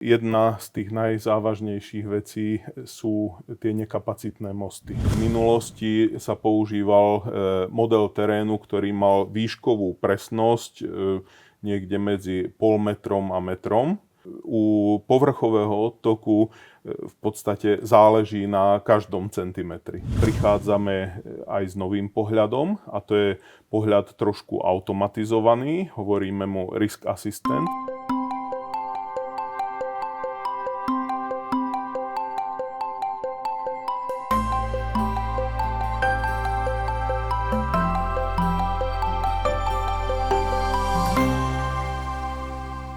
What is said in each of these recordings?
Jedna z tých najzávažnejších vecí sú tie nekapacitné mosty. V minulosti sa používal model terénu, ktorý mal výškovú presnosť niekde medzi pol metrom a metrom. U povrchového odtoku v podstate záleží na každom centimetri. Prichádzame aj s novým pohľadom, a to je pohľad trošku automatizovaný, hovoríme mu Risk Assistant.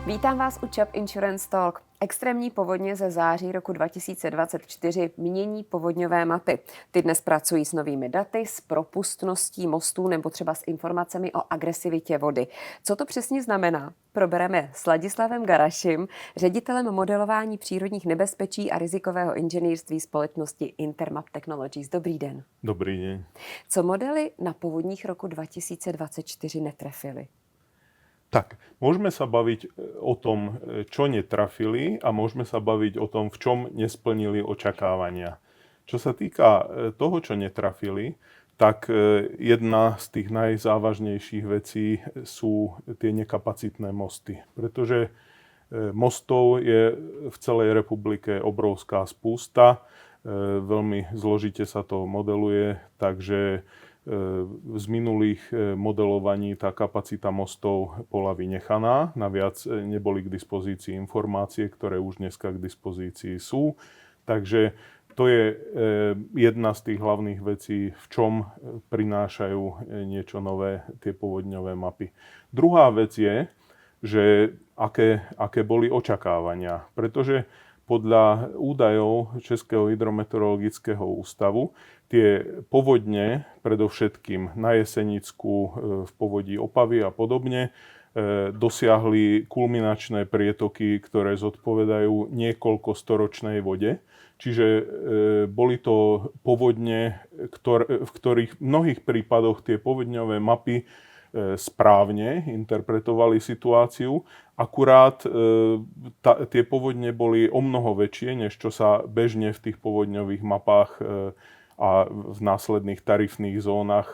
Vítám vás u ČAP Insurance Talk. Extrémní povodně ze září roku 2024 mění povodňové mapy. Ty dnes pracují s novými daty, s propustností mostů nebo třeba s informacemi o agresivitě vody. Co to přesně znamená? Probereme s Ladislavem Garašim, ředitelem modelování přírodních nebezpečí a rizikového inženýrství společnosti Intermap Technologies. Dobrý den. Dobrý deň. Co modely na povodních roku 2024 netrefily? Tak, môžeme sa baviť o tom, čo netrafili, a môžeme sa baviť o tom, v čom nesplnili očakávania. Čo sa týka toho, čo netrafili, tak jedna z tých najzávažnejších vecí sú tie nekapacitné mosty. Pretože mostov je v celej republike obrovská spústa, veľmi zložite sa to modeluje, takže z minulých modelovaní tá kapacita mostov bola vynechaná. Naviac neboli k dispozícii informácie, ktoré už dneska k dispozícii sú. Takže to je jedna z tých hlavných vecí, v čom prinášajú niečo nové tie povodňové mapy. Druhá vec je, že aké boli očakávania. Pretože podľa údajov Českého hydrometeorologického ústavu tie povodne, predovšetkým na Jesenicku, v povodí Opavy a podobne, dosiahli kulminačné prietoky, ktoré zodpovedajú niekoľko storočnej vode. Čiže boli to povodne, v ktorých v mnohých prípadoch tie povodňové mapy správne interpretovali situáciu, akurát tie povodne boli omnoho väčšie, než čo sa bežne v tých povodňových mapách a v následných tarifných zónach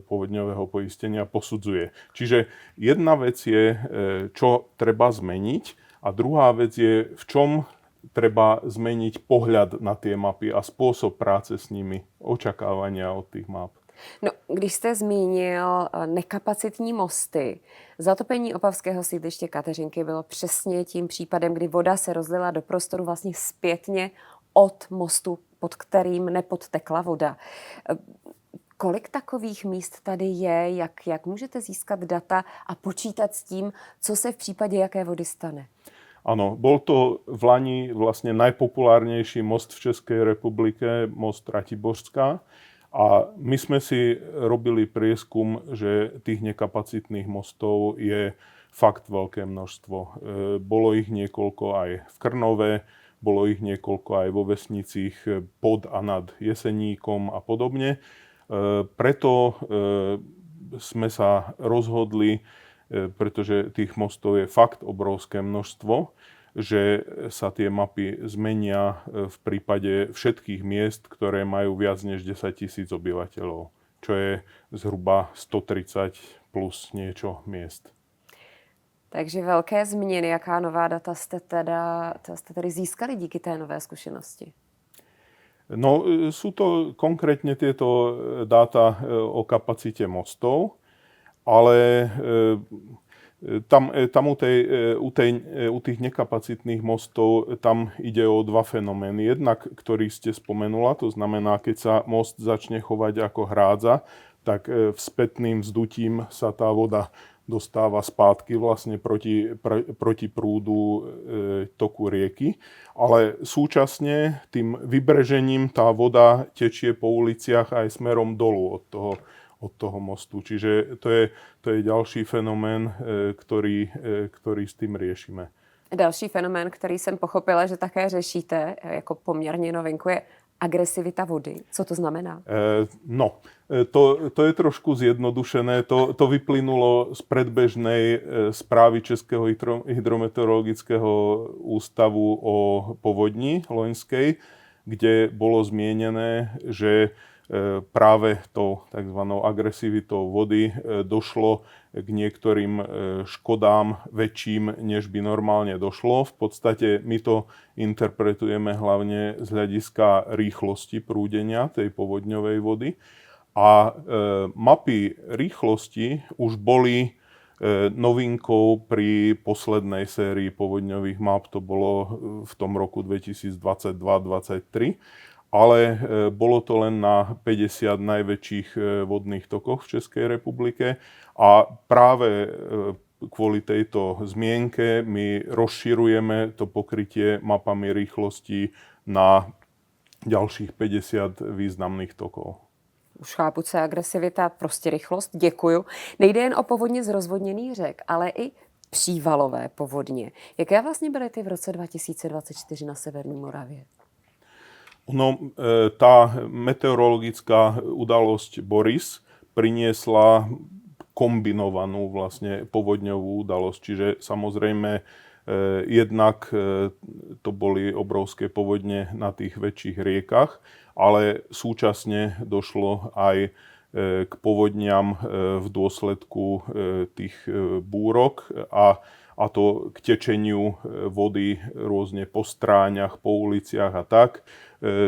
povodňového poistenia posudzuje. Čiže jedna vec je, čo treba zmeniť, a druhá vec je, v čom treba zmeniť pohľad na tie mapy a spôsob práce s nimi, očakávania od tých map. No, když jste zmínil nekapacitní mosty, zatopení opavského sídliště Kateřinky bylo přesně tím případem, kdy voda se rozlila do prostoru vlastně zpětně od mostu, pod kterým nepodtekla voda. Kolik takových míst tady je? Jak můžete získat data a počítat s tím, co se v případě jaké vody stane? Áno, bol to v Lani vlastne najpopulárnejší most v Českej republike, most Ratiborská. A my sme si robili prieskum, že tých nekapacitných mostov je fakt veľké množstvo. Bolo ich niekoľko aj v Krnove, bolo ich niekoľko aj vo vesnicích pod a nad Jeseníkom a podobne. Preto sme sa rozhodli, pretože tých mostov je fakt obrovské množstvo, že sa tie mapy zmenia v prípade všetkých miest, ktoré majú viac než 10 000 obyvateľov, čo je zhruba 130 plus niečo miest. Takže velké změny, jaká nová data jste tedy získali díky té nové zkušenosti? No, sú to konkrétne tieto dáta o kapacite mostov, ale tam u tých nekapacitných mostov tam ide o dva fenomény. Jednak, ktorý ste spomenula, to znamená, keď sa most začne chovať ako hrádza, tak spätným vzdutím sa tá voda dostáva spátky vlastne proti prúdu toku rieky. Ale súčasne tým vybrežením tá voda tečie po uliciach aj smerom dolu od toho mostu. Čiže to je ďalší fenomén, ktorý s tým riešime. Další fenomén, který jsem pochopila, že také řešíte jako poměrně novinku, je agresivita vody. Co to znamená? To je trošku zjednodušené. To vyplynulo z predbežnej správy Českého hydrometeorologického ústavu o povodni loňskej, kde bolo zmienené, že práve tou tzv. Agresivitou vody došlo k niektorým škodám väčším, než by normálne došlo. V podstate my to interpretujeme hlavne z hľadiska rýchlosti prúdenia tej povodňovej vody. A mapy rýchlosti už boli novinkou pri poslednej sérii povodňových map, to bolo v tom roku 2022-2023. Ale bolo to len na 50 najväčších vodných tokoch v Českej republike a práve kvôli tejto zmienke my rozširujeme to pokrytie mapami rýchlosti na ďalších 50 významných tokov. Už chápu, co je agresivita, prostě rychlost. Děkuju. Nejde jen o povodně z rozvodněných řek, ale i přívalové povodně. Jaké vlastně byly ty v roce 2024 na severní Moravě? Tá meteorologická udalosť Boris priniesla kombinovanú vlastne povodňovú udalosť. Čiže samozrejme jednak to boli obrovské povodne na tých väčších riekach, ale súčasne došlo aj k povodňam v dôsledku tých búrok a to k tečeniu vody rôzne po stráňach, po uliciach a tak.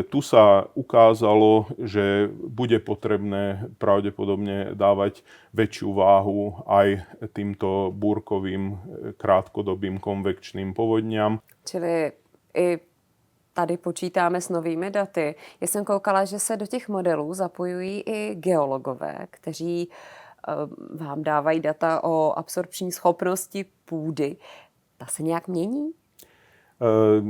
Tu sa ukázalo, že bude potrebné pravdepodobne dávať väčšiu váhu aj týmto búrkovým krátkodobým konvekčným povodňam. Čili i tady počítáme s novými daty. Já jsem koukala, že se do těch modelů zapojují i geologové, kteří vám dávají data o absorpční schopnosti půdy. Ta se nějak mění?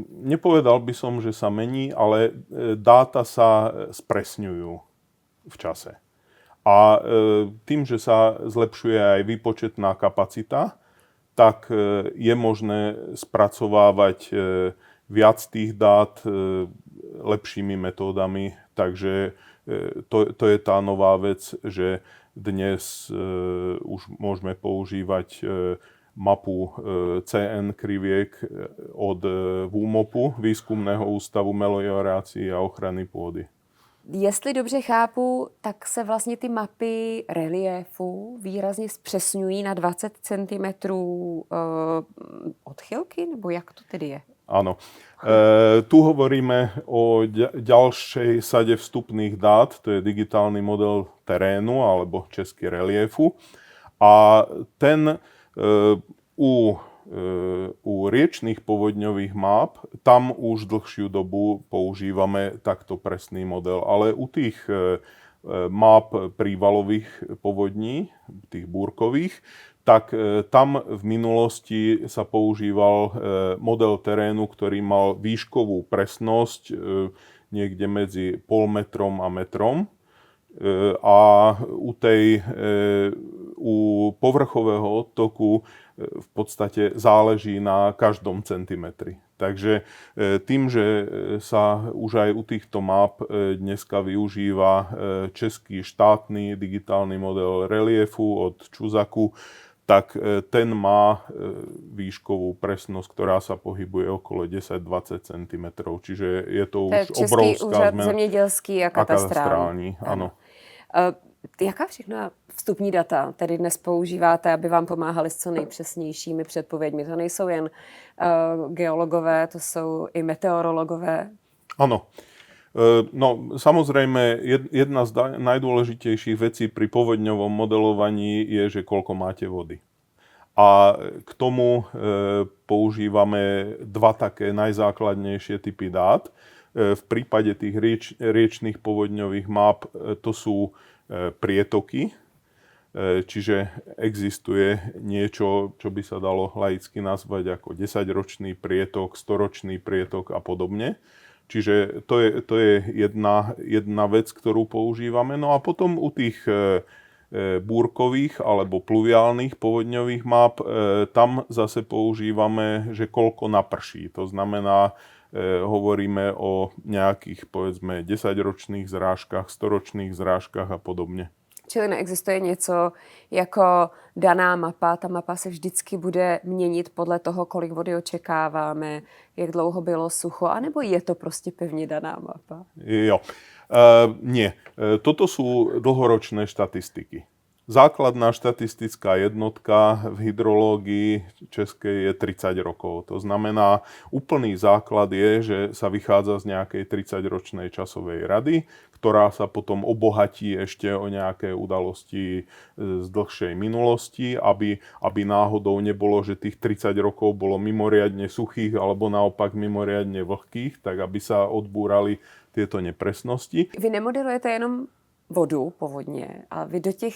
Nepovedal by som, že sa mení, ale dáta sa spresňujú v čase. A tým, že sa zlepšuje aj výpočetná kapacita, tak je možné spracovávať viac tých dát lepšími metódami. Takže to je tá nová vec, že dnes už môžeme používať mapu CN kriviek od VÚMOPu, Výzkumného ústavu meliorácií a ochrany pôdy. Jestli dobře chápu, tak se vlastně ty mapy reliéfu výrazně zpřesňují na 20 cm odchylky, nebo jak to tedy je? Áno. Tu hovoríme o ďalšej sade vstupných dát, to je digitálny model terénu alebo český reliéfu. A ten u riečných povodňových map, tam už dlhšiu dobu používame takto presný model. Ale u tých map prívalových povodní, tých búrkových, tak tam v minulosti sa používal model terénu, ktorý mal výškovú presnosť niekde medzi pol metrom a metrom. A u povrchového odtoku v podstate záleží na každom centimetri. Takže tým, že sa už aj u týchto map dneska využíva český štátny digitálny model reliefu od Čuzaku, tak ten má výškovú presnosť, ktorá sa pohybuje okolo 10-20 cm. Čiže je to už obrovská úřad zmena. Zemědělský a katastrální. Áno. Jaká všechna vstupní data tedy dnes používáte, aby vám pomáhali s co nejpřesnějšími předpověďmi? To nejsou jen geologové, to jsou i meteorologové. Áno. No, samozrejme, jedna z najdôležitejších vecí pri povodňovom modelovaní je, že koľko máte vody. A k tomu používame dva také najzákladnejšie typy dát. V prípade tých riečných povodňových map to sú prietoky, čiže existuje niečo, čo by sa dalo laicky nazvať ako 10-ročný prietok, 100-ročný prietok a podobne. Čiže to je jedna vec, ktorú používame. No a potom u tých búrkových alebo pluviálnych povodňových map, tam zase používame, že koľko naprší. To znamená, hovoríme o nejakých, povedzme, 10-ročných zrážkach, 100-ročných zrážkach a podobne. Čili neexistuje něco jako daná mapa, ta mapa se vždycky bude měnit podle toho, kolik vody očekáváme, jak dlouho bylo sucho, anebo je to prostě pevně daná mapa? Jo. Nie. Toto sú dlhoročné štatistiky. Základná štatistická jednotka v hydrológii českej je 30 rokov. To znamená, úplný základ je, že sa vychádza z nejakej 30-ročnej časovej rady, ktorá sa potom obohatí ešte o nejaké udalosti z dlhšej minulosti, aby náhodou nebolo, že tých 30 rokov bolo mimoriadne suchých alebo naopak mimoriadne vlhkých, tak aby sa odbúrali tieto nepresnosti. Vy nemodelujete jenom vodu povodně, ale vy do těch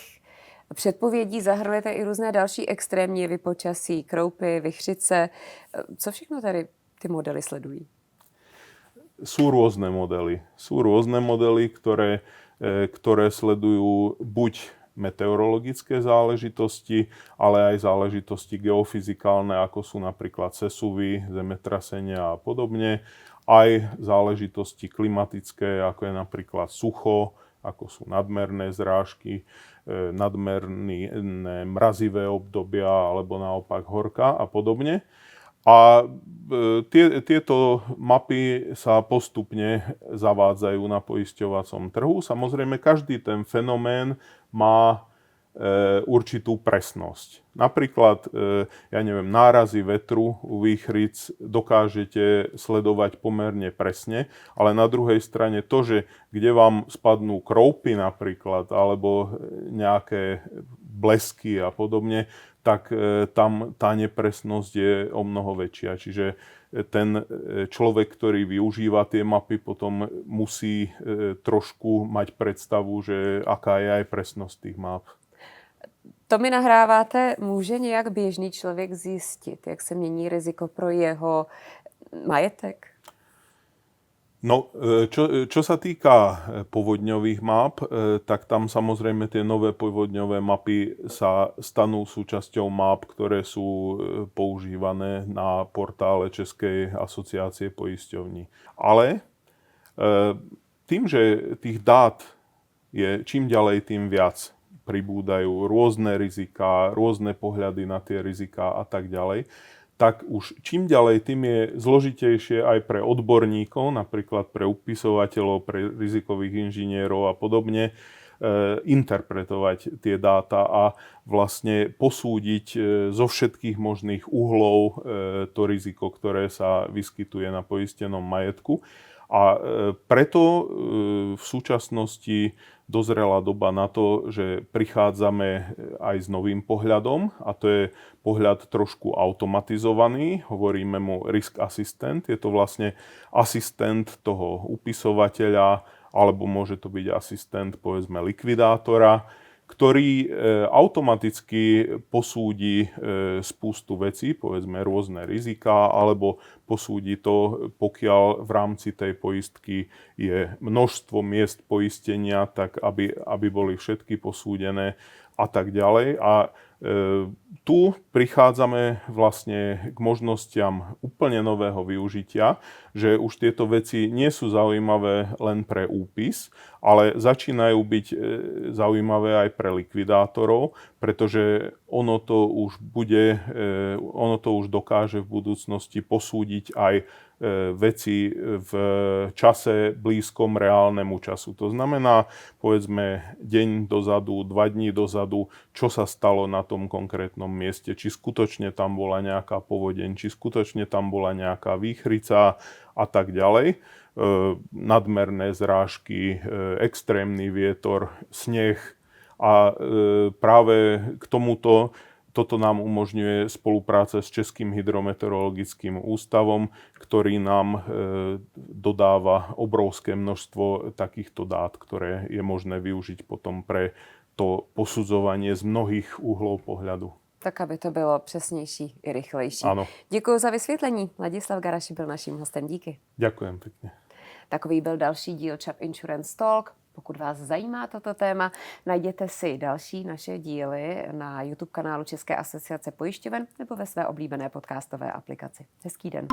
předpovědí zahrnujete i různé další extrémní jevy počasí, kroupy, vichřice. Co všechno tady ty modely sledují? Sú rôzne modely, ktoré sledujú buď meteorologické záležitosti, ale aj záležitosti geofyzikálne, ako sú napríklad sesuvy, zemetrasenia a podobne, aj záležitosti klimatické, ako je napríklad sucho, ako sú nadmerné zrážky, nadmerné mrazivé obdobia alebo naopak horka a podobne. A tieto mapy sa postupne zavádzajú na poisťovacom trhu. Samozrejme, každý ten fenomén má určitú presnosť. Napríklad, nárazy vetru u výchric dokážete sledovať pomerne presne, ale na druhej strane to, že kde vám spadnú kroupy napríklad, alebo nejaké blesky a podobne, tak tam tá nepresnosť je o mnoho väčšia. Čiže ten človek, ktorý využíva tie mapy, potom musí trošku mať predstavu, že aká je aj presnosť tých map. To mi nahráváte, může nějak běžný člověk zjistit, jak se mění riziko pro jeho majetek? No, čo sa týka povodňových map, tak tam samozrejme tie nové povodňové mapy sa stanú súčasťou map, ktoré sú používané na portále Českej asociácie poisťovní. Ale tým, že tých dát je čím ďalej, tým viac, pribúdajú rôzne riziká, rôzne pohľady na tie riziká a tak ďalej, tak už čím ďalej, tým je zložitejšie aj pre odborníkov, napríklad pre upisovateľov, pre rizikových inžinierov a podobne, interpretovať tie dáta a vlastne posúdiť zo všetkých možných uhlov to riziko, ktoré sa vyskytuje na poistenom majetku. A preto v súčasnosti dozrela doba na to, že prichádzame aj s novým pohľadom, a to je pohľad trošku automatizovaný, hovoríme mu risk assistant, je to vlastne asistent toho upisovateľa, alebo môže to byť asistent, povedzme, likvidátora, ktorý automaticky posúdi spústu vecí, povedzme rôzne riziká, alebo posúdi to, pokiaľ v rámci tej poistky je množstvo miest poistenia, tak aby boli všetky posúdené a tak ďalej. A tu prichádzame vlastne k možnostiam úplne nového využitia, že už tieto veci nie sú zaujímavé len pre úpis, ale začínajú byť zaujímavé aj pre likvidátorov, pretože ono to už dokáže v budúcnosti posúdiť aj veci v čase blízkom reálnemu času. To znamená, povedzme, deň dozadu, 2 dní dozadu, čo sa stalo na tom konkrétnom mieste, či skutočne tam bola nejaká povodeň, či skutočne tam bola nejaká výchrica a tak ďalej. Nadmerné zrážky, extrémny vietor, sneh a práve k toto nám umožňuje spolupráca s Českým hydrometeorologickým ústavom, ktorý nám dodáva obrovské množstvo takýchto dát, ktoré je možné využiť potom pre to posudzovanie z mnohých uhlov pohľadu. Tak, aby to bylo přesnější i rychlejší. Ano. Děkuji za vysvětlení. Ladislav Garaši byl naším hostem. Díky. Ďakujem pekne. Takový byl další díl ČAP Insurance Talk. Pokud vás zajímá toto téma, najděte si další naše díly na YouTube kanálu České asociace pojišťoven nebo ve své oblíbené podcastové aplikaci. Hezký den.